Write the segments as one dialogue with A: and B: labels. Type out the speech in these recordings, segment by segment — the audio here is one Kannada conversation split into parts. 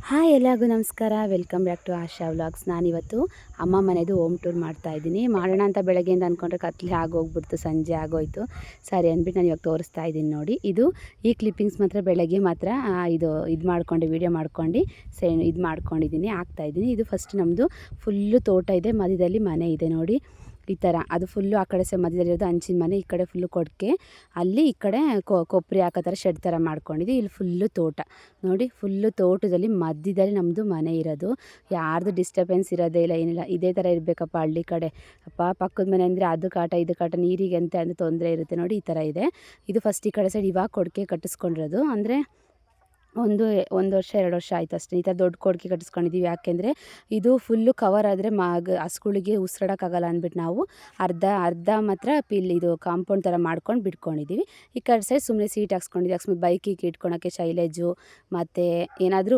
A: ಹಾಯ್ ಎಲ್ಲರಿಗೂ ನಮಸ್ಕಾರ. Welcome back to Asha vlogs. ನಾನಿವತ್ತು ಅಮ್ಮ ಮನೆದು ಹೋಮ್ ಟೂರ್ ಮಾಡ್ತಾಯಿದ್ದೀನಿ. ಮಾಡೋಣ ಅಂತ ಬೆಳಗ್ಗೆಯಿಂದ ಅಂದ್ಕೊಂಡ್ರೆ ಕತ್ಲೆ ಆಗೋಗ್ಬಿಡ್ತು, ಸಂಜೆ ಆಗೋಯ್ತು. ಸರಿ ಅಂದ್ಬಿಟ್ಟು ನಾನು ಇವಾಗ ತೋರಿಸ್ತಾ ಇದ್ದೀನಿ ನೋಡಿ. ಈ ಕ್ಲಿಪ್ಪಿಂಗ್ಸ್ ಮಾತ್ರ ಬೆಳಗ್ಗೆ ಮಾತ್ರ ಇದು ಮಾಡ್ಕೊಂಡು ವೀಡಿಯೋ ಮಾಡ್ಕೊಂಡು ಇದು ಮಾಡ್ಕೊಂಡಿದ್ದೀನಿ, ಹಾಕ್ತಾಯಿದ್ದೀನಿ. ಇದು ಫಸ್ಟ್ ನಮ್ಮದು ಫುಲ್ಲು ತೋಟ ಇದೆ, ಮಧ್ಯದಲ್ಲಿ ಮನೆ ಇದೆ ನೋಡಿ. ಈ ಥರ ಅದು ಫುಲ್ಲು ಆ ಕಡೆ ಮಧ್ಯದಲ್ಲಿರೋದು ಹಂಚಿನ ಮನೆ, ಈ ಕಡೆ ಫುಲ್ಲು ಕೊಟ್ಟಿಗೆ, ಅಲ್ಲಿ ಈ ಕಡೆ ಕೊಬ್ಬರಿ ಹಾಕೋ ಥರ ಶೆಡ್ ಥರ ಮಾಡ್ಕೊಂಡಿದ್ವಿ. ಇಲ್ಲಿ ಫುಲ್ಲು ತೋಟ ನೋಡಿ. ಫುಲ್ಲು ತೋಟದಲ್ಲಿ ಮಧ್ಯದಲ್ಲಿ ನಮ್ಮದು ಮನೆ ಇರೋದು. ಯಾರ್ದು ಡಿಸ್ಟರ್ಬೆನ್ಸ್ ಇರೋದೇ ಇಲ್ಲ, ಏನಿಲ್ಲ. ಇದೇ ಥರ ಇರಬೇಕಪ್ಪ ಹಳ್ಳಿ ಕಡೆ. ಪಕ್ಕದ ಮನೆ ಅಂದರೆ ಅದು ಕಾಟ ಇದು ಕಾಟ, ನೀರಿಗೆ ಅಂತ ಅಂದರೆ ತೊಂದರೆ ಇರುತ್ತೆ ನೋಡಿ. ಈ ಥರ ಇದೆ. ಇದು ಫಸ್ಟ್ ಈ ಕಡೆ ಸೈಡ್ ಇವಾಗ ಕೊಡಿಗೆ ಕಟ್ಟಿಸ್ಕೊಂಡಿರೋದು. ಅಂದರೆ ಒಂದು ವರ್ಷ 2 ವರ್ಷ ಆಯಿತು ಅಷ್ಟೇ. ಈ ಥರ ದೊಡ್ಡ ಕೊಡಿಗೆ ಕಟ್ಟಿಸ್ಕೊಂಡಿದ್ದೀವಿ. ಯಾಕೆಂದರೆ ಇದು ಫುಲ್ಲು ಕವರ್ ಆದರೆ ಹಸುಗಳಿಗೆ ಉಸಿರಾಡೋಕ್ಕಾಗಲ್ಲ ಅಂದ್ಬಿಟ್ಟು ನಾವು ಅರ್ಧ ಮಾತ್ರ ಇದು ಕಾಂಪೌಂಡ್ ಥರ ಮಾಡ್ಕೊಂಡು ಬಿಟ್ಕೊಂಡಿದ್ದೀವಿ. ಈ ಕಡೆ ಸೈಡ್ ಸುಮ್ಮನೆ ಸೀಟ್ ಹಾಕ್ಸ್ಕೊಂಡಿದ್ದೀವಿ. ಅಕಸ್ಮಾತ್ ಬೈಕಿಗೆ ಇಟ್ಕೊಳಕ್ಕೆ ಶೈಲೇಜು ಮತ್ತು ಏನಾದರೂ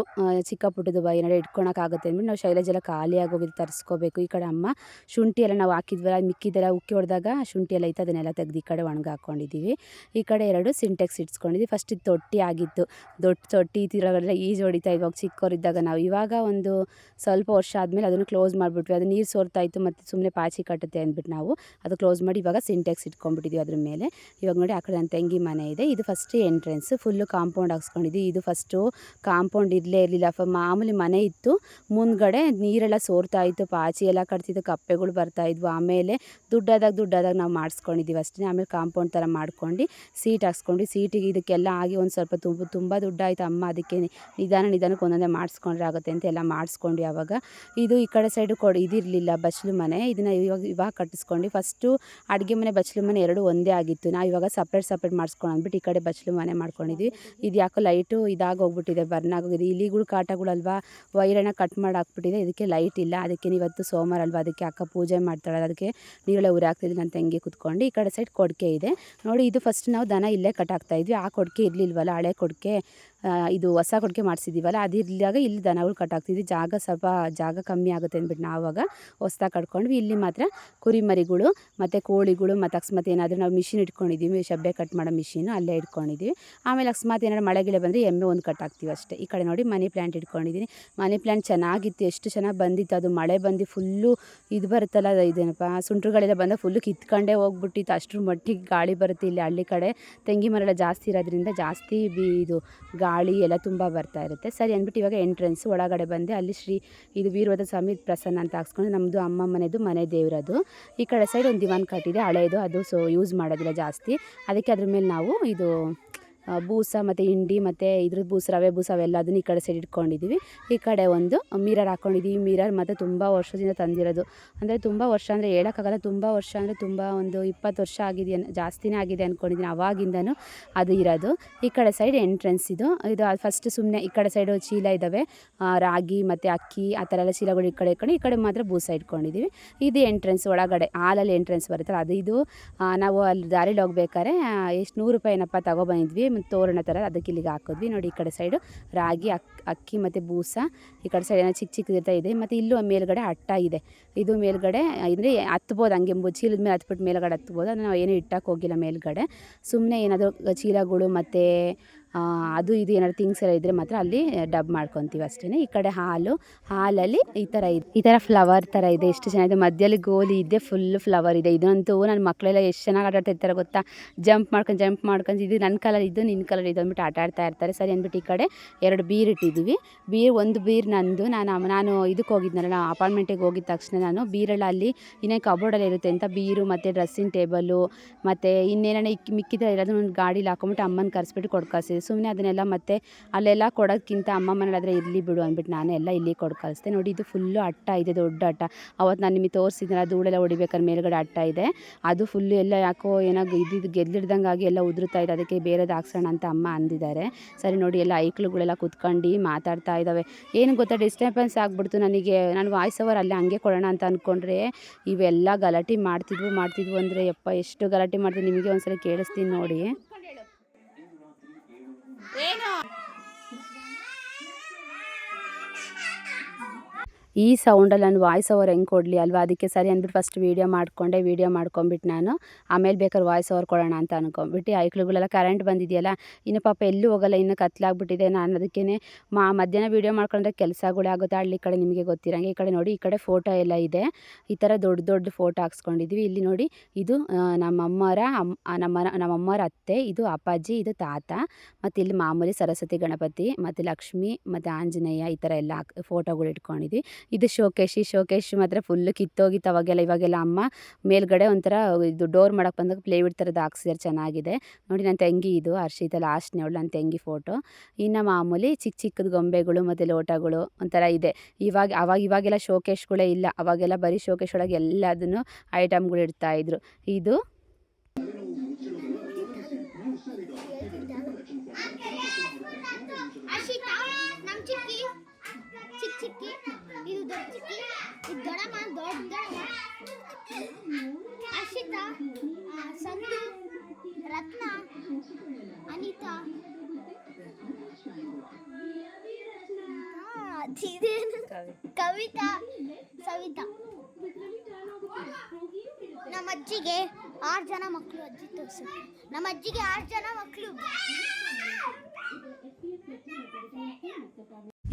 A: ಚಿಕ್ಕ ಪುಟ್ಟದು ಏನಾದರೂ ಇಟ್ಕೊಳಕ್ಕಾಗುತ್ತೆ ಅಂದ್ಬಿಟ್ಟು ನಾವು ಶೈಲೇಜ್ ಎಲ್ಲ ಖಾಲಿ ಆಗೋಗಿದ್ದು ತರಿಸ್ಕೋಬೇಕು. ಈ ಕಡೆ ಅಮ್ಮ ಶುಂಠಿ ಎಲ್ಲ ನಾವು ಹಾಕಿದ್ವಲ್ಲ, ಮಿಕ್ಕಿದೆಲ್ಲ ಉಕ್ಕಿ ಹೊಡೆದಾಗ ಶುಂಠಿ ಎಲ್ಲ ಇತ್ತು, ಅದನ್ನೆಲ್ಲ ತೆಗೆದು ಈ ಕಡೆ ಒಣಗಿ ಹಾಕ್ಕೊಂಡಿದ್ದೀವಿ. ಈ ಕಡೆ 2 ಸಿಂಟೆಕ್ಸ್ ಇಟ್ಸ್ಕೊಂಡಿದ್ದೀವಿ. ಫಸ್ಟ್ ಇದು ತೊಟ್ಟಿ ಆಗಿತ್ತು, ದೊಡ್ಡ ತೊಟ್ಟಿ. ತಿರುಗಡೆಲ್ಲ ಈಜು ಹೊಡಿತಾ ಇವಾಗ ಚಿಕ್ಕವರಿದ್ದಾಗ ನಾವು. ಇವಾಗ ಒಂದು ಸ್ವಲ್ಪ ವರ್ಷ ಆದಮೇಲೆ ಅದನ್ನು ಕ್ಲೋಸ್ ಮಾಡಿಬಿಟ್ವಿ. ಅದು ನೀರು ಸೋರ್ತಾಯಿತ್ತು ಮತ್ತು ಸುಮ್ಮನೆ ಪಾಚಿ ಕಟ್ಟುತ್ತೆ ಅಂದ್ಬಿಟ್ಟು ನಾವು ಅದು ಕ್ಲೋಸ್ ಮಾಡಿ ಇವಾಗ ಸಿಂಟೆಕ್ಸ್ ಇಟ್ಕೊಂಡ್ಬಿಟ್ಟಿದ್ವಿ ಅದ್ರ ಮೇಲೆ. ಇವಾಗ ನೋಡಿ ಆ ಕಡೆ ನನ್ನ ತಂಗಿ ಮನೆ ಇದೆ. ಇದು ಫಸ್ಟ್ ಎಂಟ್ರೆನ್ಸ್, ಫುಲ್ಲು ಕಾಂಪೌಂಡ್ ಹಾಕ್ಸ್ಕೊಂಡಿದ್ವಿ. ಇದು ಫಸ್ಟು ಕಾಂಪೌಂಡ್ ಇರಲಿಲ್ಲ, ಮಾಮೂಲಿ ಮನೆ ಇತ್ತು. ಮುಂದ್ಗಡೆ ನೀರೆಲ್ಲ ಸೋರ್ತಾಯಿತ್ತು, ಪಾಚಿ ಎಲ್ಲ ಕಟ್ತಿತ್ತು, ಕಪ್ಪೆಗಳು ಬರ್ತಾಯಿದ್ವು. ಆಮೇಲೆ ದುಡ್ಡಾದಾಗ ನಾವು ಮಾಡಿಸ್ಕೊಂಡಿದ್ದೀವಿ ಅಷ್ಟೇ. ಆಮೇಲೆ ಕಾಂಪೌಂಡ್ ಥರ ಮಾಡ್ಕೊಂಡು ಸೀಟ್ ಹಾಕ್ಸ್ಕೊಂಡು, ಸೀಟಿಗೆ ಇದಕ್ಕೆಲ್ಲ ಆಗಿ ಒಂದು ಸ್ವಲ್ಪ ತುಂಬ ದುಡ್ಡಾಯಿತು. ಅಮ್ಮ ಅದಕ್ಕೆ ನಿಧಾನಕ್ಕೆ ಒಂದೊಂದೇ ಮಾಡಿಸ್ಕೊಂಡ್ರೆ ಆಗುತ್ತೆ ಅಂತ ಎಲ್ಲ ಮಾಡಿಸ್ಕೊಂಡು ಆವಾಗ. ಇದು ಈ ಕಡೆ ಸೈಡು ಇದಿರಲಿಲ್ಲ, ಬಚ್ಚಲು ಮನೆ. ಇದನ್ನು ಇವಾಗ ಕಟ್ಟಿಸ್ಕೊಂಡು, ಫಸ್ಟು ಅಡುಗೆ ಮನೆ ಬಚ್ಚಲು ಮನೆ 2 ಒಂದೇ ಆಗಿತ್ತು. ನಾವು ಇವಾಗ ಸಪ್ರೇಟ್ ಮಾಡಿಸ್ಕೊಂಡು ಅಂದ್ಬಿಟ್ಟು ಈ ಕಡೆ ಬಚ್ಚಲು ಮನೆ ಮಾಡ್ಕೊಂಡಿದ್ವಿ. ಇದು ಯಾಕೋ ಲೈಟು ಇದಾಗೋಗ್ಬಿಟ್ಟಿದೆ, ಬರ್ನ್ ಆಗೋಗಿದೆ. ಇಲಿಗಳು ಕಾಟಗಳಲ್ವಾ, ವೈರನ್ನ ಕಟ್ ಮಾಡಿ ಹಾಕ್ಬಿಟ್ಟಿದೆ. ಇದಕ್ಕೆ ಲೈಟ್ ಇಲ್ಲ. ಅದಕ್ಕೆ ಇವತ್ತು ಸೋಮವಾರ ಅಲ್ವಾ, ಅದಕ್ಕೆ ಅಕ್ಕ ಪೂಜೆ ಮಾಡ್ತಾಳೆ, ಅದಕ್ಕೆ ನೀರೆಲ್ಲ ಉರಿ ಹಾಕ್ತಿದ್ವಿ ನನ್ನ ತಂಗಿ ಕೂತ್ಕೊಂಡು. ಈ ಕಡೆ ಸೈಡ್ ಕೊಡಿಗೆ ಇದೆ ನೋಡಿ. ಇದು ಫಸ್ಟ್ ನಾವು ದನ ಇಲ್ಲೇ ಕಟ್ಟಾಕ್ತಾಯಿದ್ವಿ. ಆ ಕೊಡಿಗೆ ಇರಲಿಲ್ವಲ್ಲ, ಹಳೆ ಕೊಡಿಗೆ, ಇದು ಹೊಸ ಕೊಡಿಗೆ ಮಾಡಿಸಿದ್ದೀವಲ್ಲ, ಅದು ಇರಲಿದಾಗ ಇಲ್ಲಿ ದನಗಳು ಕಟ್ಟಾಗ್ತಿದ್ವಿ. ಜಾಗ ಕಮ್ಮಿ ಆಗುತ್ತೆ ಅಂದ್ಬಿಟ್ಟು ನಾವು ಆವಾಗ ಹೊಸ್ದಾಗಿ ಕಟ್ಕೊಂಡ್ವಿ. ಇಲ್ಲಿ ಮಾತ್ರ ಕುರಿ ಮರಿಗಳು ಮತ್ತು ಕೋಳಿಗಳು ಮತ್ತು ಅಕಸ್ಮಾತ್ ಏನಾದರೂ ನಾವು ಮಿಷಿನ್ ಇಟ್ಕೊಂಡಿದ್ದೀವಿ, ಶಬ್ಬೆ ಕಟ್ ಮಾಡೋ ಮಿಷಿನು ಅಲ್ಲೇ ಇಟ್ಕೊಂಡಿದ್ದೀವಿ. ಆಮೇಲೆ ಅಕಸ್ಮಾತ್ ಏನಾದ್ರು ಮಳೆಗಿಳೆ ಬಂದರೆ ಎಮ್ಮೆ ಒಂದು ಕಟ್ಟಾಕ್ತೀವಿ ಅಷ್ಟೇ. ಈ ಕಡೆ ನೋಡಿ ಮನಿ ಪ್ಲ್ಯಾಂಟ್ ಇಟ್ಕೊಂಡಿದ್ದೀನಿ. ಮನಿ ಪ್ಲ್ಯಾಂಟ್ ಚೆನ್ನಾಗಿತ್ತು, ಎಷ್ಟು ಚೆನ್ನಾಗಿ ಬಂದಿತ್ತು. ಅದು ಮಳೆ ಬಂದು ಫುಲ್ಲು ಇದು ಬರುತ್ತಲ್ಲ, ಇದೇನಪ್ಪ ಸುಂಟ್ರುಗಳೆಲ್ಲ ಬಂದಾಗ ಫುಲ್ಲು ಕಿತ್ಕೊಂಡೇ ಹೋಗ್ಬಿಟ್ಟಿತ್ತು. ಅಷ್ಟರ ಮಟ್ಟಿಗೆ ಗಾಳಿ ಬರುತ್ತೆ ಇಲ್ಲಿ ಹಳ್ಳಿ ಕಡೆ. ತೆಂಗಿ ಮರ ಎಲ್ಲ ಜಾಸ್ತಿ ಇರೋದ್ರಿಂದ ಜಾಸ್ತಿ ಇದು ಗಾಳಿ ಎಲ್ಲ ತುಂಬ ಬರ್ತಾ ಇರುತ್ತೆ. ಸರಿ ಅಂದ್ಬಿಟ್ಟು ಇವಾಗ ಎಂಟ್ರೆನ್ಸ್ ಒಳಗಡೆ ಬಂದೆ. ಅಲ್ಲಿ ಇದು ವೀರಭದ್ರ ಸ್ವಾಮಿ ಪ್ರಸನ್ನ ಅಂತ ಹಾಕ್ಸ್ಕೊಂಡು, ನಮ್ಮದು ಅಮ್ಮ ಮನೆದು ಮನೆ ದೇವರದು. ಈ ಕಡೆ ಸೈಡ್ ಒಂದು ದಿವಾನ್ ಕಟ್ಟಿದೆ, ಹಳೆಯದು. ಅದು ಯೂಸ್ ಮಾಡೋದಿಲ್ಲ ಜಾಸ್ತಿ. ಅದಕ್ಕೆ ಅದ್ರ ಮೇಲೆ ನಾವು ಇದು ಬೂಸ ಮತ್ತು ಹಿಂಡಿ ಮತ್ತು ಇದ್ರ ರವೆ ಬೂಸ ಅವೆಲ್ಲ ಅದನ್ನ ಈ ಕಡೆ ಸೈಡ್ ಇಟ್ಕೊಂಡಿದ್ದೀವಿ. ಈ ಕಡೆ ಒಂದು ಮಿರರ್ ಹಾಕ್ಕೊಂಡಿದ್ದೀವಿ. ಮಿರರ್ ಮತ್ತು ತುಂಬ ವರ್ಷದಿಂದ ತಂದಿರೋದು. ಅಂದರೆ ತುಂಬ ವರ್ಷ ಅಂದರೆ ಹೇಳೋಕ್ಕಾಗಲ್ಲ, ತುಂಬ ವರ್ಷ ಅಂದರೆ ತುಂಬ ಒಂದು 20 ವರ್ಷ ಆಗಿದೆ, ಜಾಸ್ತಿನೇ ಆಗಿದೆ ಅಂದ್ಕೊಂಡಿದ್ದೀನಿ. ಅವಾಗಿಂದನೂ ಅದು ಇರೋದು. ಈ ಕಡೆ ಸೈಡ್ ಎಂಟ್ರೆನ್ಸ್ ಇದು ಫಸ್ಟ್ ಸುಮ್ಮನೆ ಈ ಕಡೆ ಸೈಡು ಚೀಲ ಇದ್ದಾವೆ, ರಾಗಿ ಮತ್ತು ಅಕ್ಕಿ ಆ ಥರ ಎಲ್ಲ ಚೀಲಗಳು ಈ ಕಡೆ ಮಾತ್ರ ಬೂಸ ಇಟ್ಕೊಂಡಿದ್ದೀವಿ. ಇದು ಎಂಟ್ರೆನ್ಸ್, ಒಳಗಡೆ ಹಾಲಲ್ಲಿ ಎಂಟ್ರೆನ್ಸ್ ಬರುತ್ತಲ್ಲ ಅದು. ಇದು ನಾವು ಅಲ್ಲಿ ದಾರಿಲಿ ಹೋಗ್ಬೇಕಾದ್ರೆ ಎಷ್ಟು 100 ರೂಪಾಯಿ ಏನಪ್ಪ ತಗೊಬಂದಿದ್ವಿ, ಮತ್ತು ತೋರಣ ಥರ, ಅದಕ್ಕೆ ಇಲ್ಲಿಗೆ ಹಾಕಿದ್ವಿ ನೋಡಿ. ಈ ಕಡೆ ಸೈಡು ರಾಗಿ ಅಕ್ಕಿ ಮತ್ತು ಬೂಸ, ಈ ಕಡೆ ಸೈಡ್ ಏನೋ ಚಿಕ್ಕ ಇದೆ. ಮತ್ತು ಇಲ್ಲೂ ಮೇಲ್ಗಡೆ ಅಟ್ಟ ಇದೆ. ಇದು ಮೇಲ್ಗಡೆ ಅಂದರೆ ಹತ್ಬೋದು, ಹಂಗೆ ಚೀಲದ ಮೇಲೆ ಹತ್ಬಿಟ್ಟು ಮೇಲ್ಗಡೆ ಹತ್ಬೋದು. ಅದನ್ನು ನಾವು ಏನೂ ಇಟ್ಟಕ್ಕೆ ಹೋಗಿಲ್ಲ ಮೇಲ್ಗಡೆ. ಸುಮ್ಮನೆ ಏನಾದರೂ ಚೀಲಗಳು ಮತ್ತು ಅದು ಇದು ಏನಾದ್ರು ಥಿಂಗ್ಸ್ ಎಲ್ಲ ಇದ್ದರೆ ಮಾತ್ರ ಅಲ್ಲಿ ಡಬ್ ಮಾಡ್ಕೊತೀವಿ ಅಷ್ಟೇ. ಈ ಕಡೆ ಹಾಲಲ್ಲಿ ಈ ಥರ ಫ್ಲವರ್ ಥರ ಇದೆ, ಎಷ್ಟು ಚೆನ್ನಾಗಿದೆ. ಮಧ್ಯದಲ್ಲಿ ಗೋಲಿ ಇದೆ, ಫುಲ್ ಫ್ಲವರ್ ಇದೆ. ಇದಂತೂ ನನ್ನ ಮಕ್ಕಳೆಲ್ಲ ಎಷ್ಟು ಚೆನ್ನಾಗಿ ಆಟಾಡ್ತಾ ಇರ್ತಾರೆ ಗೊತ್ತಾ, ಜಂಪ್ ಮಾಡ್ಕೊಂಡು ಇದು ನನ್ನ ಕಲರ್ ಇದು ನಿನ್ನ ಕಲರ್ ಇದು ಅಂದ್ಬಿಟ್ಟು ಆಟಾಡ್ತಾ ಇರ್ತಾರೆ. ಸರಿ ಅಂದ್ಬಿಟ್ಟು ಈ ಕಡೆ 2 ಬೀರ್ ಇಟ್ಟಿದ್ದೀವಿ. ಒಂದು ಬೀರ್ ನಂದು, ನಾನು ಇದಕ್ಕೆ ಹೋಗಿದ್ನಲ್ಲ, ನಾನು ಅಪಾರ್ಟ್ಮೆಂಟಿಗೆ ಹೋಗಿದ ತಕ್ಷಣ ನಾನು ಬೀರೆಲ್ಲ ಅಲ್ಲಿ ಇನ್ನೇನು ಕಬೋರ್ಡಲ್ಲಿ ಇರುತ್ತೆ ಅಂತ ಬೀರು ಮತ್ತು ಡ್ರೆಸ್ಸಿಂಗ್ ಟೇಬಲು ಮತ್ತು ಇನ್ನೇನೇ ಮಿಕ್ಕಿದ ಇರೋದು ಗಾಡೀಲಿ ಹಾಕೊಂಬಿಟ್ಟು ಅಮ್ಮನ ಕರೆಸ್ಬಿಟ್ಟು ಕೊಡ್ಕಳಿಸಿದೆ. ಸುಮ್ಮನೆ ಅದನ್ನೆಲ್ಲ ಮತ್ತೆ ಅಲ್ಲೆಲ್ಲ ಕೊಡೋದಕ್ಕಿಂತ ಅಮ್ಮ ಮನೇಲಾದರೆ ಇರಲಿ ಬಿಡು ಅಂದ್ಬಿಟ್ಟು ನಾನೇ ಎಲ್ಲ ಇಲ್ಲಿ ಕೊಡ್ಕಳಿಸ್ದೆ ನೋಡಿ. ಇದು ಫುಲ್ಲು ಅಟ್ಟ ಇದೆ, ದೊಡ್ಡ ಅಟ್ಟ. ಅವತ್ತು ನಾನು ನಿಮಗೆ ತೋರಿಸಿದ್ನಲ್ಲ, ಧೂಳೆಲ್ಲ ಹೊಡಿಬೇಕಾದ್ರೆ ಮೇಲ್ಗಡೆ ಅಟ್ಟ ಇದೆ. ಅದು ಫುಲ್ಲು ಎಲ್ಲ ಯಾಕೋ ಏನಾಗ ಗೆದ್ದಿಡ್ದಂಗಾಗಿ ಎಲ್ಲ ಉದುರುತ್ತಾ ಇದೆ. ಅದಕ್ಕೆ ಬೇರೆದು ಹಾಕ್ಸೋಣ ಅಂತ ಅಮ್ಮ ಅಂದಿದ್ದಾರೆ. ಸರಿ ನೋಡಿ, ಎಲ್ಲ ಐಕ್ಳುಗಳೆಲ್ಲ ಕುತ್ಕೊಂಡು ಮಾತಾಡ್ತಾ ಇದ್ದಾವೆ. ಏನು ಗೊತ್ತಾ, ಡಿಸ್ಟರ್ಬೆನ್ಸ್ ಆಗಿಬಿಡ್ತು ನನಗೆ. ನಾನು ವಾಯ್ಸ್ ಓವರ್ ಅಲ್ಲೇ ಹಂಗೆ ಕೊಡೋಣ ಅಂತ ಅಂದ್ಕೊಂಡ್ರೆ ಇವೆಲ್ಲ ಗಲಾಟೆ ಮಾಡ್ತಿದ್ವು ಅಂದರೆ ಯಪ್ಪ ಎಷ್ಟು ಗಲಾಟೆ ಮಾಡ್ತೀನಿ. ನಿಮಗೆ ಒಂದ್ಸಲ ಕೇಳಿಸ್ತೀನಿ ನೋಡಿ. ಈ ಸೌಂಡಲ್ಲಿ ನಾನು ವಾಯ್ಸ್ ಓವರ್ ಹೆಂಗೆ ಕೊಡಲಿ ಅಲ್ವಾ, ಅದಕ್ಕೆ ಸರಿ ಅಂದ್ಬಿಟ್ಟು ಫಸ್ಟ್ ವೀಡಿಯೋ ಮಾಡ್ಕೊಂಬಿಟ್ಟು ನಾನು ಆಮೇಲೆ ಬೇಕಾದ್ರೆ ವಾಯ್ಸ್ ಓವರ್ ಕೊಡೋಣ ಅಂತ ಅಂದ್ಕೊಂಬಿಟ್ಟು ಐಕ್ಳುಗಳೆಲ್ಲ ಕರೆಂಟ್ ಬಂದಿದೆಯಲ್ಲ, ಇನ್ನು ಪಾಪ ಎಲ್ಲೂ ಹೋಗಲ್ಲ, ಇನ್ನು ಕತ್ಲಾಗ್ಬಿಟ್ಟಿದೆ. ನಾನು ಅದಕ್ಕೇ ಮಧ್ಯಾಹ್ನ ವೀಡಿಯೋ ಮಾಡ್ಕೊಂಡ್ರೆ ಕೆಲಸಗಳೇ ಆಗುತ್ತೆ. ಹಳ್ಳಿ ಕಡೆ ನಿಮಗೆ ಗೊತ್ತಿರಂಗೆ. ಈ ಕಡೆ ನೋಡಿ, ಈ ಕಡೆ ಫೋಟೋ ಎಲ್ಲ ಇದೆ, ಈ ಥರ ದೊಡ್ಡ ದೊಡ್ಡ ಫೋಟೋ ಹಾಕ್ಸ್ಕೊಂಡಿದ್ವಿ. ಇಲ್ಲಿ ನೋಡಿ, ಇದು ನಮ್ಮಮ್ಮರ ಅತ್ತೆ, ಇದು ಅಪ್ಪಾಜಿ, ಇದು ತಾತ, ಮತ್ತು ಇಲ್ಲಿ ಮಾಮೂಲಿ ಸರಸ್ವತಿ ಗಣಪತಿ ಮತ್ತು ಲಕ್ಷ್ಮಿ ಮತ್ತು ಆಂಜನೇಯ ಈ ಥರ ಎಲ್ಲ ಫೋಟೋಗಳು ಇಟ್ಕೊಂಡಿದ್ವಿ. ಇದು ಶೋಕೇಶ್ ಮಾತ್ರ ಫುಲ್ಲು ಕಿತ್ತೋಗಿತ್ತು ಅವಾಗೆಲ್ಲ. ಇವಾಗೆಲ್ಲ ಅಮ್ಮ ಮೇಲ್ಗಡೆ ಒಂಥರ ಇದು ಡೋರ್ ಮಾಡಕ್ಕೆ ಬಂದಾಗ ಪ್ಲೇವುಡ್ ಥರದ್ದು ಹಾಕ್ಸಿದ್ರೆ ಚೆನ್ನಾಗಿದೆ ನೋಡಿ. ನನ್ನ ತಂಗಿ ಇದು ಹರ್ಷಿತ, ಲಾಸ್ಟ್ನೇವಳು ನನ್ನ ತಂಗಿ ಫೋಟೋ. ಇನ್ನು ಮಾಮೂಲಿ ಚಿಕ್ಕ ಚಿಕ್ಕದು ಗೊಂಬೆಗಳು ಮತ್ತು ಲೋಟಗಳು ಒಂಥರ ಇದೆ. ಇವಾಗೆಲ್ಲ ಶೋಕೇಶ್ಗಳೇ ಇಲ್ಲ, ಅವಾಗೆಲ್ಲ ಬರೀ ಶೋಕೇಶ್ ಒಳಗೆ ಎಲ್ಲದನ್ನು ಐಟಮ್ಗಳು ಇಡ್ತಾಯಿದ್ರು. ಇದು
B: ಇದು ದೊಡ್ಡ ಚಿಕ್ಕಿ, ಇದು ದೊಡ್ಡಮ್ಮ, ದೊಡ್ಡಮ್ಮ, ಅರ್ಷಿತಾ, ಸಂಧು, ರತ್ನ, ಅನಿತಾ, ಕವಿತಾ, ಸವಿತಾ. ನಮ್ಮ ಅಜ್ಜಿಗೆ 6 ಜನ ಮಕ್ಕಳು. ಅಜ್ಜಿ ತೋರಿಸು. ನಮ್ಮ ಅಜ್ಜಿಗೆ 6 ಜನ ಮಕ್ಕಳು.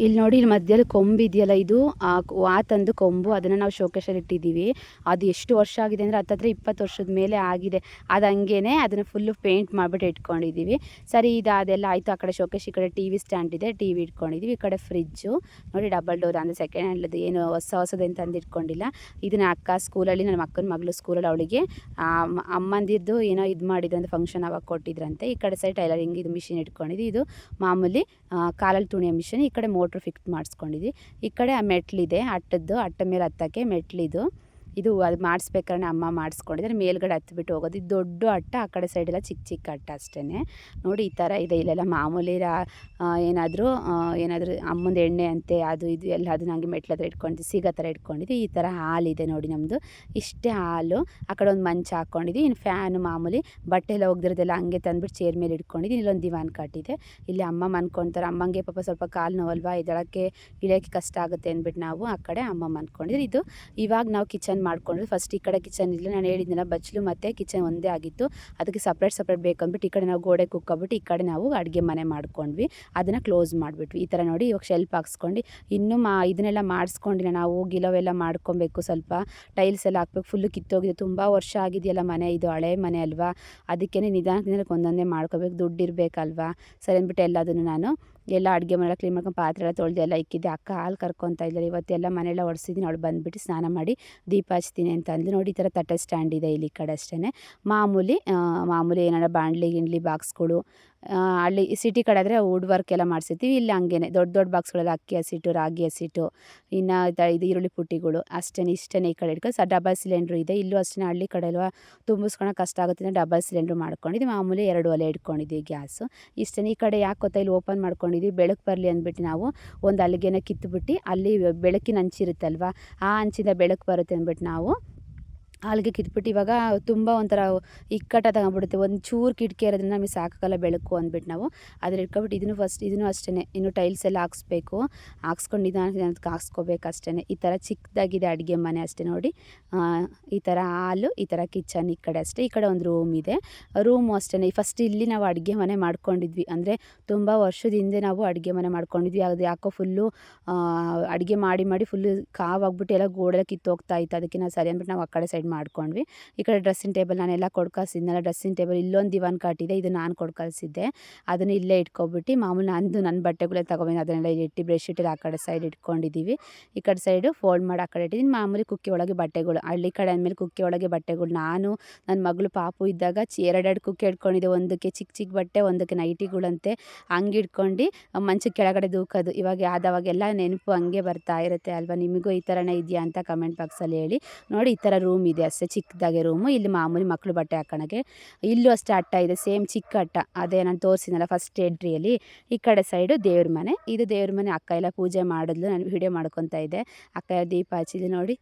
A: ಇಲ್ಲಿ ನೋಡಿ, ಇಲ್ಲಿ ಮಧ್ಯದಲ್ಲಿ ಕೊಂಬು ಇದೆಯಲ್ಲ, ಇದು ವಾತಂದು ಕೊಂಬು. ಅದನ್ನು ನಾವು ಶೋಕೇಶಲ್ಲಿ ಇಟ್ಟಿದ್ದೀವಿ. ಅದು ಎಷ್ಟು ವರ್ಷ ಆಗಿದೆ ಅಂದರೆ ಹತ್ತತ್ರ 20 ವರ್ಷದ ಮೇಲೆ ಆಗಿದೆ. ಅದು ಹಂಗೇ ಅದನ್ನು ಫುಲ್ಲು ಪೇಂಟ್ ಮಾಡಿಬಿಟ್ಟು ಇಟ್ಕೊಂಡಿದ್ದೀವಿ. ಸರಿ, ಅದೆಲ್ಲ ಆಯಿತು. ಆ ಕಡೆ ಶೋಕೇಶ್, ಈ ಕಡೆ ಟಿ ವಿ ಸ್ಟ್ಯಾಂಡ್ ಇದೆ, ಟಿ ವಿ ಇಟ್ಕೊಂಡಿದ್ದೀವಿ. ಈ ಕಡೆ ಫ್ರಿಜ್ಜು ನೋಡಿ, ಡಬಲ್ ಡೋರ್, ಅಂದರೆ ಸೆಕೆಂಡ್ ಹ್ಯಾಂಡ್ಲದು, ಏನು ಹೊಸದೇನು ತಂದು ಇಟ್ಕೊಂಡಿಲ್ಲ. ಇದನ್ನ ಅಕ್ಕ ಸ್ಕೂಲಲ್ಲಿ, ನನ್ನ ಅಕ್ಕನ ಮಗಳು ಸ್ಕೂಲಲ್ಲಿ ಅವಳಿಗೆ ಅಮ್ಮಂದಿದ್ದು ಏನೋ ಇದು ಮಾಡಿದ್ರು ಅಂತ ಫಂಕ್ಷನ್ ಅವಾಗ ಕೊಟ್ಟಿದ್ರಂತೆ. ಈ ಕಡೆ ಸೈಡ್ ಟೈಲರಿಂಗ್ ಇದು ಮಿಷಿನ್ ಇಟ್ಕೊಂಡಿದ್ವಿ. ಇದು ಮಾಮೂಲಿ ಕಾಲಲ್ಲಿ ತುಣಿಯೋ ಮಿಷಿನ್. ಈ ಕಡೆ ಮೋಟ್ರ್ ಫಿಕ್ಸ್ ಮಾಡಿಸ್ಕೊಂಡಿದ್ವಿ. ಈ ಕಡೆ ಆ ಮೆಟ್ಲಿದೆ, ಅಟ್ಟ ಮೇಲೆ ಹತ್ತಕ್ಕೆ ಮೆಟ್ಲಿದು. ಇದು ಅದು ಮಾಡಿಸ್ಬೇಕಾದ್ರೆ ಅಮ್ಮ ಮಾಡಿಸ್ಕೊಂಡಿದ್ದಾರೆ. ಮೇಲ್ಗಡೆ ಹತ್ಬಿಟ್ಟು ಹೋಗೋದು. ಇದು ದೊಡ್ಡ ಅಟ್ಟ, ಆ ಕಡೆ ಸೈಡೆಲ್ಲ ಚಿಕ್ಕ ಚಿಕ್ಕ ಅಟ್ಟ ಅಷ್ಟೇ ನೋಡಿ. ಈ ಥರ ಇದೆ. ಇಲ್ಲೆಲ್ಲ ಮಾಮೂಲಿ ಏನಾದರೂ ಅಮ್ಮಂದು ಎಣ್ಣೆ ಅಂತೆ ಅದು ಇದು ಎಲ್ಲ ಅದನ್ನ ಹಂಗೆ ಮೆಟ್ಲತ್ರ ಇಟ್ಕೊಂಡಿದ್ವಿ, ಸಿಗೋ ಥರ ಇಟ್ಕೊಂಡಿದ್ವಿ. ಈ ಥರ ಹಾಲಿದೆ ನೋಡಿ ನಮ್ಮದು, ಇಷ್ಟೇ ಹಾಲು. ಆ ಕಡೆ ಒಂದು ಮಂಚ ಹಾಕ್ಕೊಂಡಿದ್ವಿ. ಇನ್ನು ಫ್ಯಾನು ಮಾಮೂಲಿ ಬಟ್ಟೆ ಎಲ್ಲ ಹೋಗ್ದಿರೋದೆಲ್ಲ ಹಂಗೆ ತಂದುಬಿಟ್ಟು ಚೇರ್ ಮೇಲೆ ಇಟ್ಕೊಂಡಿದ್ವಿ. ಇಲ್ಲೊಂದು ದಿವಾನ್ ಕಟ್ಟಿದೆ. ಇಲ್ಲಿ ಅಮ್ಮ ಮನ್ಕೊತಾರೆ. ಅಮ್ಮಂಗೆ ಪಾಪ ಸ್ವಲ್ಪ ಕಾಲು ನೋವಲ್ವಾ, ಇಳಿಯೋಕ್ಕೆ ಕಷ್ಟ ಆಗುತ್ತೆ ಅಂದ್ಬಿಟ್ಟು ನಾವು ಆ ಕಡೆ ಅಮ್ಮ ಮನ್ಕೊಂಡಿದ್ವಿ. ಇದು ಇವಾಗ ನಾವು ಕಿಚನ್ ಮಾಡ್ಕೊಂಡ್ರೆ, ಫಸ್ಟ್ ಈ ಕಡೆ ಕಿಚನ್ ಇಲ್ಲ, ನಾನು ಹೇಳಿದ್ನಲ್ಲ ಬಚ್ಚಲು ಮತ್ತು ಕಿಚನ್ ಒಂದೇ ಆಗಿತ್ತು. ಅದಕ್ಕೆ ಸಪ್ರೇಟ್ ಬೇಕಂದ್ಬಿಟ್ಟು ಈ ಕಡೆ ನಾವು ಗೋಡೆ ಕುಕ್ಕೊಬಿಟ್ಟು ಈ ಕಡೆ ನಾವು ಅಡುಗೆ ಮನೆ ಮಾಡ್ಕೊಂಡ್ವಿ. ಅದನ್ನು ಕ್ಲೋಸ್ ಮಾಡಿಬಿಟ್ವಿ. ಈ ಥರ ನೋಡಿ, ಇವಾಗ ಶೆಲ್ಫ್ ಹಾಕ್ಸ್ಕೊಂಡು ಇನ್ನೂ ಇದನ್ನೆಲ್ಲ ಮಾಡಿಸ್ಕೊಂಡಿಲ್ಲ ನಾವು. ಗಿಲವೆಲ್ಲ ಮಾಡ್ಕೊಬೇಕು, ಸ್ವಲ್ಪ ಟೈಲ್ಸ್ ಎಲ್ಲ ಹಾಕ್ಬೇಕು. ಫುಲ್ಲು ಕಿತ್ತೋಗಿದೆ, ತುಂಬ ವರ್ಷ ಆಗಿದೆಯಲ್ಲ ಮನೆ, ಇದು ಹಳೆ ಮನೆ ಅಲ್ವಾ. ಅದಕ್ಕೇ ನಿಧಾನಕ್ಕೆ ಒಂದೊಂದೇ ಮಾಡ್ಕೋಬೇಕು, ದುಡ್ಡು ಇರಬೇಕಲ್ವಾ. ಸರಿ ಅಂದ್ಬಿಟ್ಟು ಎಲ್ಲದನ್ನು ನಾನು ಎಲ್ಲ ಅಡುಗೆ ಮನೆಲ್ಲ ಕ್ಲೀನ್ ಮಾಡ್ಕೊಂಡು ಪಾತ್ರೆ ಎಲ್ಲ ತೊಳೆದು ಎಲ್ಲ ಇಕ್ಕಿದ್ದೆ. ಅಕ್ಕ ಹಾಲು ಕರ್ಕೊತಾ ಇದ್ದಾರೆ. ಇವತ್ತೆಲ್ಲ ಮನೆಯೆಲ್ಲ ಒರೆಸಿದ್ದೀನಿ. ಅವಳು ಬಂದುಬಿಟ್ಟು ಸ್ನಾನ ಮಾಡಿ ದೀಪ ಹಚ್ತೀನಿ ಅಂತ ಅಂದ್ಲು ನೋಡಿ. ಈ ಥರ ತಟ್ಟೆ ಸ್ಟ್ಯಾಂಡ್ ಇದೆ ಇಲ್ಲಿ ಈ ಕಡೆ ಅಷ್ಟೇ. ಮಾಮೂಲಿ ಏನಾರ ಬಾಣಲಿ ಬಾಕ್ಸ್ಗಳು. ಹಳ್ಳಿ ಸಿಟಿ ಕಡೆ ಆದರೆ ವುಡ್ ವರ್ಕ್ ಎಲ್ಲ ಮಾಡಿಸಿರ್ತೀವಿ. ಇಲ್ಲಿ ಹಂಗೇನೆ ದೊಡ್ಡ ಬಾಕ್ಸ್ಗಳೆಲ್ಲ ಅಕ್ಕಿ ಹಸಿಟ್ಟು, ರಾಗಿ ಹಸಿಟ್ಟು, ಇನ್ನು ಇದು ಈರುಳ್ಳಿ ಪುಟ್ಟಿಗಳು ಅಷ್ಟೇ. ಈ ಕಡೆ ಇಟ್ಕೊಂಡು ಡಬಲ್ ಸಿಲಿಂಡ್ರು ಇದೆ. ಇಲ್ಲೂ ಅಷ್ಟೇ, ಹಳ್ಳಿ ಕಡೆ ಅಲ್ವಾ ತುಂಬಿಸ್ಕೊಳಕ್ಕೆ ಕಷ್ಟ ಆಗುತ್ತೆ, ಡಬಲ್ ಸಿಲಿಂಡ್ರು ಮಾಡ್ಕೊಂಡಿದ್ವಿ. ಮಾಮೂಲಿ 2 ಒಲೆ ಇಟ್ಕೊಂಡಿದ್ವಿ ಗ್ಯಾಸು ಇಷ್ಟೇ. ಈ ಕಡೆ ಯಾಕೆ ಗೊತ್ತಾ, ಇಲ್ಲಿ ಓಪನ್ ಮಾಡ್ಕೊಂಡಿದ್ವಿ, ಬೆಳಕು ಬರಲಿ ಅಂದ್ಬಿಟ್ಟು ನಾವು ಒಂದು ಅಲ್ಲಿಗೆನ ಕಿತ್ತುಬಿಟ್ಟು, ಅಲ್ಲಿ ಬೆಳಕಿನ ಹಂಚಿರುತ್ತಲ್ವ, ಆ ಹಂಚಿಂದ ಬೆಳಕು ಬರುತ್ತೆ ಅಂದ್ಬಿಟ್ಟು ನಾವು ಹಾಲಿಗೆ ಕಿತ್ಬಿಟ್ಟು ಇವಾಗ ತುಂಬ ಒಂಥರ ಇಕ್ಕಟ್ಟ ತಗೊಂಡ್ಬಿಡುತ್ತೆ. ಒಂದು ಚೂರು ಕಿಟಕಿ ಇರೋದ್ರಿಂದ ನಮಗೆ ಸಾಕಾಗಲ್ಲ ಬೆಳಕು ಅಂದ್ಬಿಟ್ಟು ನಾವು ಅದ್ರ ಇಟ್ಕೊಬಿಟ್ಟು ಇದನ್ನು ಅಷ್ಟೇ. ಇನ್ನು ಟೈಲ್ಸ್ ಎಲ್ಲ ಹಾಕ್ಸ್ಕೊಂಡು ಇದಕ್ಕೆ ಹಾಕ್ಸ್ಕೋಬೇಕು ಅಷ್ಟೇ. ಈ ಥರ ಚಿಕ್ಕದಾಗಿದೆ ಅಡುಗೆ ಮನೆ ಅಷ್ಟೇ ನೋಡಿ. ಈ ಥರ ಹಾಲು, ಈ ಥರ ಕಿಚನ್ ಈ ಕಡೆ ಅಷ್ಟೇ. ಈ ಕಡೆ ಒಂದು ರೂಮ್ ಇದೆ, ರೂಮು ಅಷ್ಟೇ. ಫಸ್ಟ್ ಇಲ್ಲಿ ನಾವು ಅಡುಗೆ ಮನೆ ಮಾಡ್ಕೊಂಡಿದ್ವಿ, ಅಂದರೆ ತುಂಬ ವರ್ಷದ ಹಿಂದೆ ನಾವು ಅಡುಗೆ ಮನೆ ಮಾಡ್ಕೊಂಡಿದ್ವಿ. ಅದು ಯಾಕೋ ಫುಲ್ಲು ಅಡುಗೆ ಮಾಡಿ ಫುಲ್ಲು ಕಾವಾಗ್ಬಿಟ್ಟು ಎಲ್ಲ ಗೋಡೆಲ್ಲ ಕಿತ್ತೋಗ್ತಾ ಇತ್ತು. ಅದಕ್ಕೆ ನಾವು ಸರಿ ಅಂದ್ಬಿಟ್ಟು ನಾವು ಆ ಕಡೆ ಸೈಡ್ ಮಾಡ್ಕೊಂಡ್ವಿ. ಈ ಕಡೆ ಡ್ರೆಸ್ಸಿಂಗ್ ಟೇಬಲ್ ನಾನೆಲ್ಲ ಕೊಡ್ಕಳಿಸಿದ್ನಲ್ಲ, ಡ್ರೆಸ್ಸಿಂಗ್ ಟೇಬಲ್ ಇಲ್ಲೊಂದು ದಿವಾನ್ ಕಾಟಿದೆ, ಇದು ನಾನು ಕೊಡ್ಕಳಿಸಿದ್ದೆ. ಅದನ್ನು ಇಲ್ಲೇ ಇಟ್ಕೊಬಿಟ್ಟು ಮಾಮೂಲಿ ನನ್ನ ಬಟ್ಟೆಗಳೇ ತೊಗೊಬಂದು ಅದನ್ನೆಲ್ಲ ಇಟ್ಟು ಬೆಡ್ಶೀಟೆಲ್ಲ ಆ ಕಡೆ ಸೈಡ್ ಇಟ್ಕೊಂಡಿದ್ದೀವಿ. ಈ ಕಡೆ ಸೈಡು ಫೋಲ್ಡ್ ಮಾಡಿ ಆ ಕಡೆ ಇಟ್ಟಿದ್ದೀನಿ. ಮಾಮೂಲಿ ಕುಕ್ಕಿ ಒಳಗೆ ಬಟ್ಟೆಗಳು, ಹಳ್ಳಿ ಕಡೆ ಅಂದಮೇಲೆ ಕುಕ್ಕಿ ಒಳಗೆ ಬಟ್ಟೆಗಳು. ನಾನು ನನ್ನ ಮಗಳು ಪಾಪು ಇದ್ದಾಗ 2 ಕುಕ್ಕಿ ಇಟ್ಕೊಂಡಿದ್ದೆ, ಒಂದಕ್ಕೆ ಚಿಕ್ಕ ಬಟ್ಟೆ, ಒಂದಕ್ಕೆ ನೈಟಿಗಳಂತೆ ಹಂಗೆ ಇಟ್ಕೊಂಡು ಮಂಚಕ್ಕೆ ಕೆಳಗಡೆ ದೂಕೋದು. ಇವಾಗ ಆದವಾಗೆಲ್ಲ ನೆನಪು ಹಂಗೆ ಬರ್ತಾ ಇರುತ್ತೆ ಅಲ್ವಾ. ನಿಮಗೂ ಈ ಥರನೇ ಇದೆಯಾ ಅಂತ ಕಮೆಂಟ್ ಬಾಕ್ಸಲ್ಲಿ ಹೇಳಿ. ನೋಡಿ, ಈ ಥರ ರೂಮ್ ಇದೆ ಅಷ್ಟೇ, ಚಿಕ್ಕದಾಗೆ ರೂಮು. ಇಲ್ಲಿ ಮಾಮೂಲಿ ಮಕ್ಕಳು ಬಟ್ಟೆ ಹಾಕೋಣಕ್ಕೆ. ಇಲ್ಲೂ ಅಷ್ಟೇ ಅಟ್ಟ ಇದೆ, ಸೇಮ್ ಚಿಕ್ಕ ಅಟ್ಟ, ಅದೇ ನಾನು ತೋರಿಸಿದ್ನಲ್ಲ ಫಸ್ಟ್ ಎಂಟ್ರಿಯಲ್ಲಿ. ಈ ಕಡೆ ಸೈಡು ದೇವ್ರ ಮನೆ. ಇದು ದೇವ್ರ ಮನೆ. ಅಕ್ಕ ಎಲ್ಲ ಪೂಜೆ ಮಾಡಿದ್ಲು, ನಾನು ವಿಡಿಯೋ ಮಾಡ್ಕೊತಾ ಇದ್ದೆ. ಅಕ್ಕ ದೀಪ ಹಚ್ಚಿದ್ಲು ನೋಡಿ.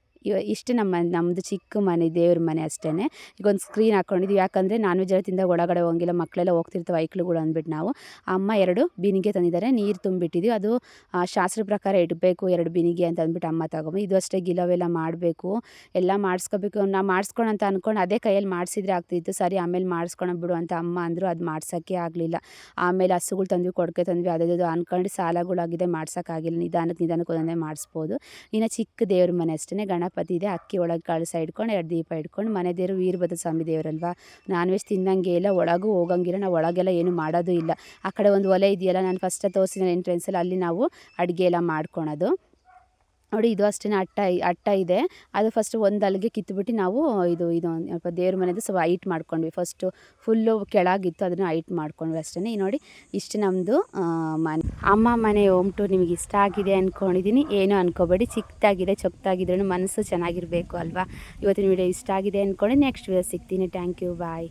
A: ಇಷ್ಟು ನಮ್ಮದು ಚಿಕ್ಕ ಮನೆ, ದೇವ್ರ ಮನೆ ಅಷ್ಟೇ. ಈಗ ಒಂದು ಸ್ಕ್ರೀನ್ ಹಾಕ್ಕೊಂಡಿದ್ವಿ, ಯಾಕಂದರೆ ನಾನ್ ವೆಜ್ ಎಲ್ಲ ತಿಂದಾಗ ಒಳಗಡೆ ಹೋಗಿಲ್ಲ, ಮಕ್ಕಳೆಲ್ಲ ಹೋಗ್ತಿರ್ತವೆ ಐಕ್ಳುಗಳು ಅಂದ್ಬಿಟ್ಟು ನಾವು. ಅಮ್ಮ 2 ಬಿನಿಗೆ ತಂದಿದ್ದಾರೆ, ನೀರು ತುಂಬಿಟ್ಟಿದ್ದೀವಿ. ಅದು ಶಾಸ್ತ್ರ ಪ್ರಕಾರ ಇಡಬೇಕು 2 ಬಿನಿಗೆ ಅಂತ ಅಂದ್ಬಿಟ್ಟು ಅಮ್ಮ ತಗೊಂಡು. ಇದು ಅಷ್ಟೇ ಗಿಲವೆಲ್ಲ ಮಾಡಬೇಕು, ಎಲ್ಲ ಮಾಡಿಸ್ಕೋಬೇಕು. ನಾವು ಮಾಡಿಸ್ಕೊಳ ಅಂತ ಅಂದ್ಕೊಂಡು ಅದೇ ಕೈಯಲ್ಲಿ ಮಾಡಿಸಿದ್ರೆ ಆಗ್ತಿತ್ತು. ಸರಿ ಆಮೇಲೆ ಮಾಡಿಸ್ಕೊಳ ಬಿಡು ಅಂತ ಅಮ್ಮ ಅಂದರು, ಅದು ಮಾಡ್ಸೋಕ್ಕೆ ಆಗಲಿಲ್ಲ. ಆಮೇಲೆ ಹಸುಗಳು ತಂದ್ವಿ, ಕೊಡಕೆ ತಂದ್ವಿ, ಅದು ಅಂದ್ಕೊಂಡು ಸಾಲಗಳಾಗಿದೆ, ಮಾಡ್ಸೋಕ್ಕಾಗಿಲ್ಲ. ನಿಧಾನಕ್ಕೆ ಒಂದೊಂದೇ ಮಾಡಿಸ್ಬೋದು. ಇನ್ನು ಚಿಕ್ಕ ದೇವ್ರ ಮನೆ ಅಷ್ಟೇ, ಗಣಪತಿ ಇದೆ, ಅಕ್ಕಿ ಒಳಗೆ ಕಳಸ ಇಟ್ಕೊಂಡು 2 ದೀಪ ಇಟ್ಕೊಂಡು. ಮನೆ ದೇವರು ವೀರಭದ್ರ ಸ್ವಾಮಿ ದೇವರಲ್ವಾ, ನಾನ್ ವೆಜ್ ತಿನ್ನಂಗೆ ಇಲ್ಲ, ಒಳಗೂ ಹೋಗಂಗಿಲ್ಲ, ನಾವು ಒಳಗೆಲ್ಲ ಏನು ಮಾಡೋದು ಇಲ್ಲ. ಆ ಕಡೆ ಒಂದು ಒಲೆ ಇದೆಯಲ್ಲ, ನಾನು ಫಸ್ಟ್ ತೋರಿಸಿದ ಎಂಟ್ರೆನ್ಸಲ್ಲಿ, ಅಲ್ಲಿ ನಾವು ಅಡುಗೆ ಎಲ್ಲ ಮಾಡ್ಕೊಳೋದು ನೋಡಿ. ಇದು ಅಷ್ಟೇ ಅಟ್ಟ ಇದೆ, ಅದು ಫಸ್ಟ್ ಒಂದು ಅಲ್ಲಿಗೆ ಕಿತ್ತುಬಿಟ್ಟು ನಾವು ಇದು ಸ್ವಲ್ಪ ದೇವ್ರ ಮನೆದು ಸ್ವಲ್ಪ ಹೈಟ್ ಮಾಡ್ಕೊಂಡ್ವಿ. ಫಸ್ಟು ಫುಲ್ಲು ಕೆಳಗಿತ್ತು, ಅದನ್ನು ಹೈಟ್ ಮಾಡ್ಕೊಂಡ್ವಿ ಅಷ್ಟೇ. ನೋಡಿ ಇಷ್ಟು ನಮ್ಮದು ಮನೆ, ಅಮ್ಮ ಮನೆ ಹೋಮ್ ಟೂರ್ ನಿಮಗೆ ಇಷ್ಟ ಆಗಿದೆ ಅಂದ್ಕೊಂಡಿದ್ದೀನಿ. ಏನೂ ಅನ್ಕೋಬೇಡಿ, ಚಿಕ್ಕದಾಗಿದೆ, ಚೊಕ್ತಾಗಿದ್ರೂ ಮನಸ್ಸು ಚೆನ್ನಾಗಿರಬೇಕು ಅಲ್ವಾ. ಇವತ್ತಿನ ವಿಡಿಯೋ ಇಷ್ಟ ಆಗಿದೆ ಅಂದ್ಕೊಂಡು ನೆಕ್ಸ್ಟ್ ವಿಡಿಯೋ ಸಿಗ್ತೀನಿ. Thank you, bye.